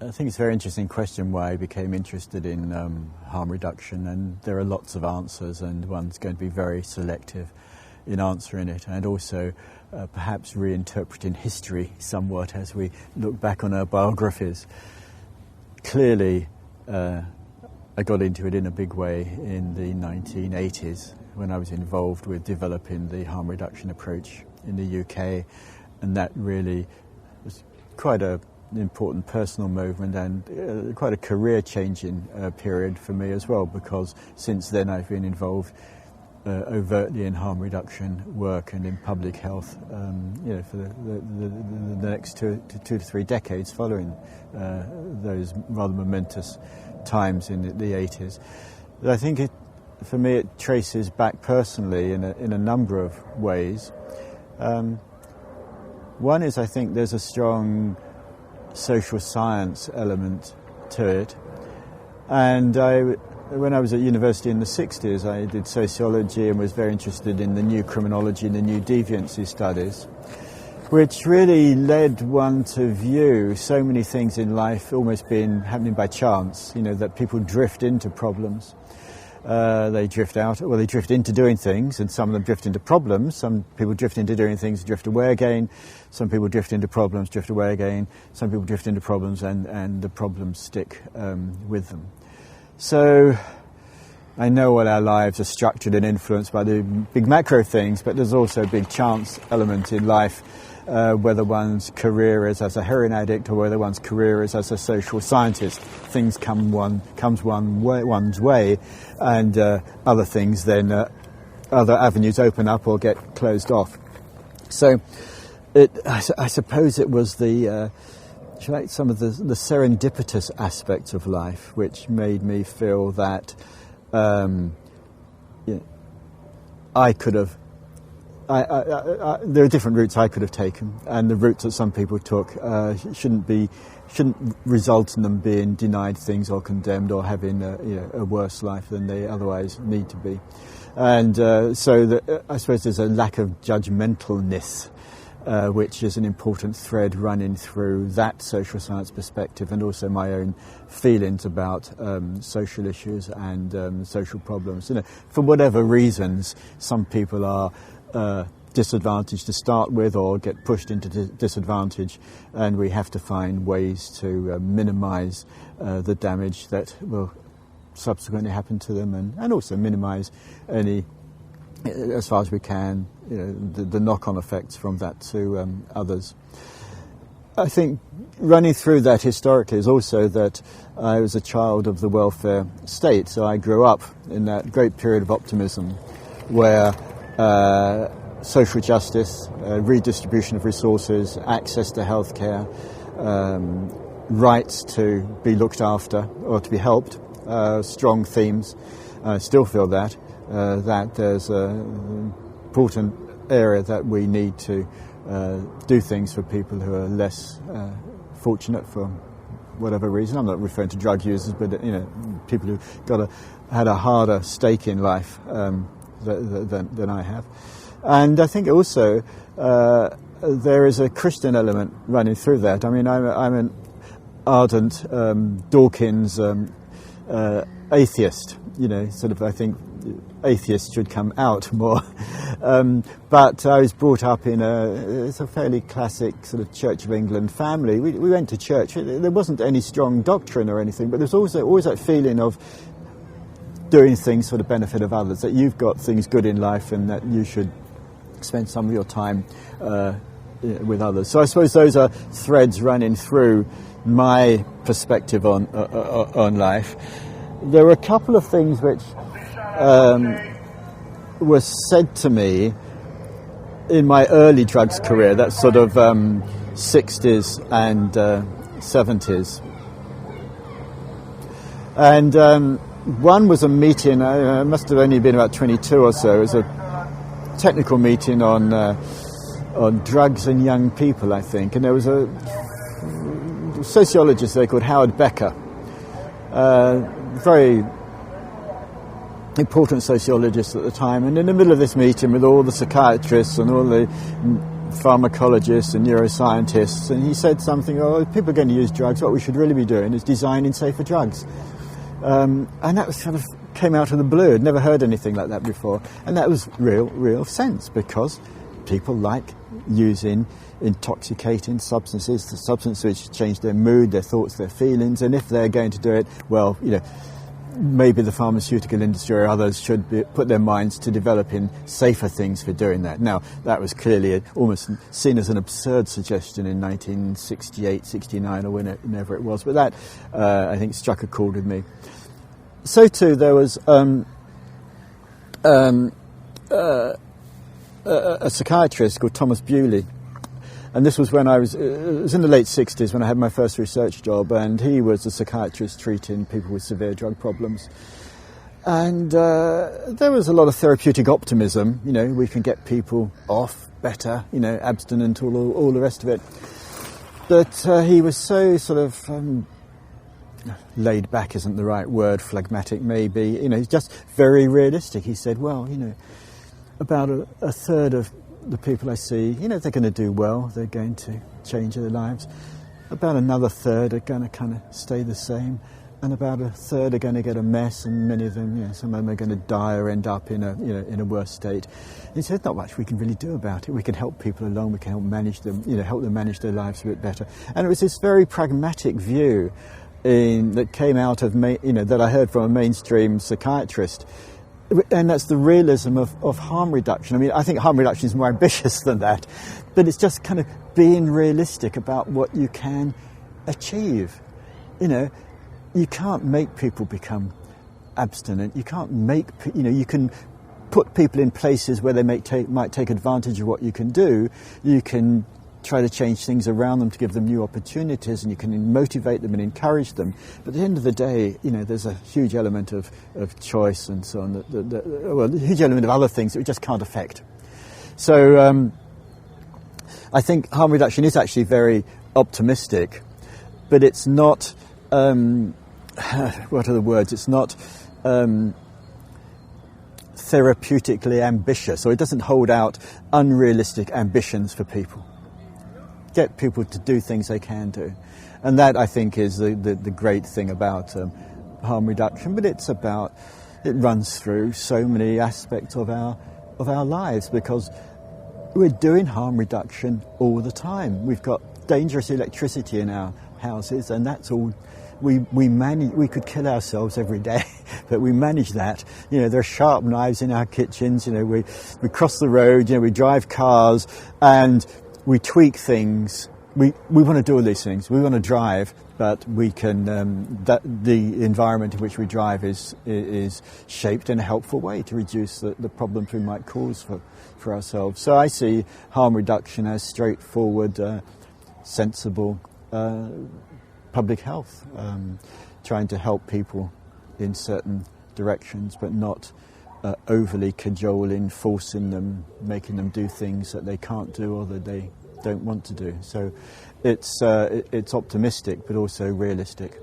I think it's a very interesting question why I became interested in harm reduction, and there are lots of answers, and one's going to be very selective in answering it, and also perhaps reinterpreting history somewhat as we look back on our biographies. Clearly, I got into it in a big way in the 1980s when I was involved with developing the harm reduction approach in the UK, and that really was quite an important personal movement and quite a career-changing period for me as well, because since then I've been involved overtly in harm reduction work and in public health, for the next two to three decades following those rather momentous times in the 80s. But I think for me it traces back personally in a number of ways. One is, I think there's a strong social science element to it, and when I was at university in the 60s, I did sociology and was very interested in the new criminology and the new deviancy studies, which really led one to view so many things in life almost being happening by chance, that people drift into problems. They drift out, well, they drift into doing things, and some of them drift into problems. Some people drift into doing things, drift away again. Some people drift into problems, drift away again. Some people drift into problems, and the problems stick with them. So I know what our lives are structured and influenced by the big macro things, but there's also a big chance element in life, whether one's career is as a heroin addict or whether one's career is as a social scientist. Things comes one's way, and other things then, other avenues open up or get closed off. So I suppose it was some of the serendipitous aspects of life which made me feel that I could have. There are different routes I could have taken, and the routes that some people took shouldn't result in them being denied things or condemned or having a worse life than they otherwise need to be. And I suppose there's a lack of judgmentalness, which is an important thread running through that social science perspective, and also my own feelings about social issues and social problems. For whatever reasons, some people are disadvantaged to start with or get pushed into disadvantage, and we have to find ways to minimise the damage that will subsequently happen to them, and also minimise any, as far as we can, the knock-on effects from that to others. I think running through that historically is also that I was a child of the welfare state, so I grew up in that great period of optimism where social justice, redistribution of resources, access to healthcare, rights to be looked after or to be helped, strong themes. I still feel that there's an important area that we need to do things for people who are less fortunate for whatever reason. I'm not referring to drug users, but people who had a harder stake in life than I have. And I think also there is a Christian element running through that. I mean, I'm an ardent Dawkins atheist. I think atheists should come out more. But I was brought up in it's a fairly classic sort of Church of England family. We went to church. There wasn't any strong doctrine or anything, but there's also always that feeling of doing things for the benefit of others, that you've got things good in life and that you should spend some of your time with others. So I suppose those are threads running through my perspective on life. There were a couple of things which were said to me in my early drugs career, that sort of 60s and 70s. And one was a meeting, I must have only been about 22 or so. It was a technical meeting on drugs and young people, I think. And there was a sociologist there called Howard Becker, very important sociologists at the time, and in the middle of this meeting with all the psychiatrists and all the pharmacologists and neuroscientists, and he said something, if people are going to use drugs, what we should really be doing is designing safer drugs. And that was kind of came out of the blue. I'd never heard anything like that before, and that was real sense, because people like using intoxicating substances, the substances which change their mood, their thoughts, their feelings, and if they're going to do it, well, maybe the pharmaceutical industry or others should put their minds to developing safer things for doing that. Now, that was clearly almost seen as an absurd suggestion in 1968, 69, or whenever it was, but that, I think, struck a chord with me. So too, there was a psychiatrist called Thomas Bewley, and this was when it was in the late 60s when I had my first research job, and he was a psychiatrist treating people with severe drug problems. And there was a lot of therapeutic optimism, we can get people off better, abstinent, all the rest of it. But he was so sort of laid back isn't the right word, phlegmatic maybe, he's just very realistic. He said, well, about a third of the people I see, they're going to do well, they're going to change their lives. About another third are going to kind of stay the same, and about a third are going to get a mess, and many of them, some of them are going to die or end up in a worse state. He said, not much we can really do about it. We can help people along, we can help manage them, help them manage their lives a bit better. And it was this very pragmatic view that came out of, that I heard from a mainstream psychiatrist. And that's the realism of harm reduction. I mean, I think harm reduction is more ambitious than that, but it's just kind of being realistic about what you can achieve. You can't make people become abstinent. You can't make, you can put people in places where they might take advantage of what you can do. You can try to change things around them to give them new opportunities, and you can motivate them and encourage them. But at the end of the day, there's a huge element of choice and so on, a huge element of other things that we just can't affect. So I think harm reduction is actually very optimistic, but it's not, what are the words? It's not therapeutically ambitious, or it doesn't hold out unrealistic ambitions for people. Get people to do things they can do. And that, I think, is the great thing about harm reduction. But it runs through so many aspects of our lives, because we're doing harm reduction all the time. We've got dangerous electricity in our houses, and that's all we manage. We could kill ourselves every day, but we manage that. There are sharp knives in our kitchens. We cross the road. We drive cars, and we tweak things. We want to do all these things. We want to drive, but we can. The environment in which we drive is shaped in a helpful way to reduce the problems we might cause for ourselves. So I see harm reduction as straightforward, sensible public health, trying to help people in certain directions, but not overly cajoling, forcing them, making them do things that they can't do or that they don't want to do. So it's optimistic, but also realistic.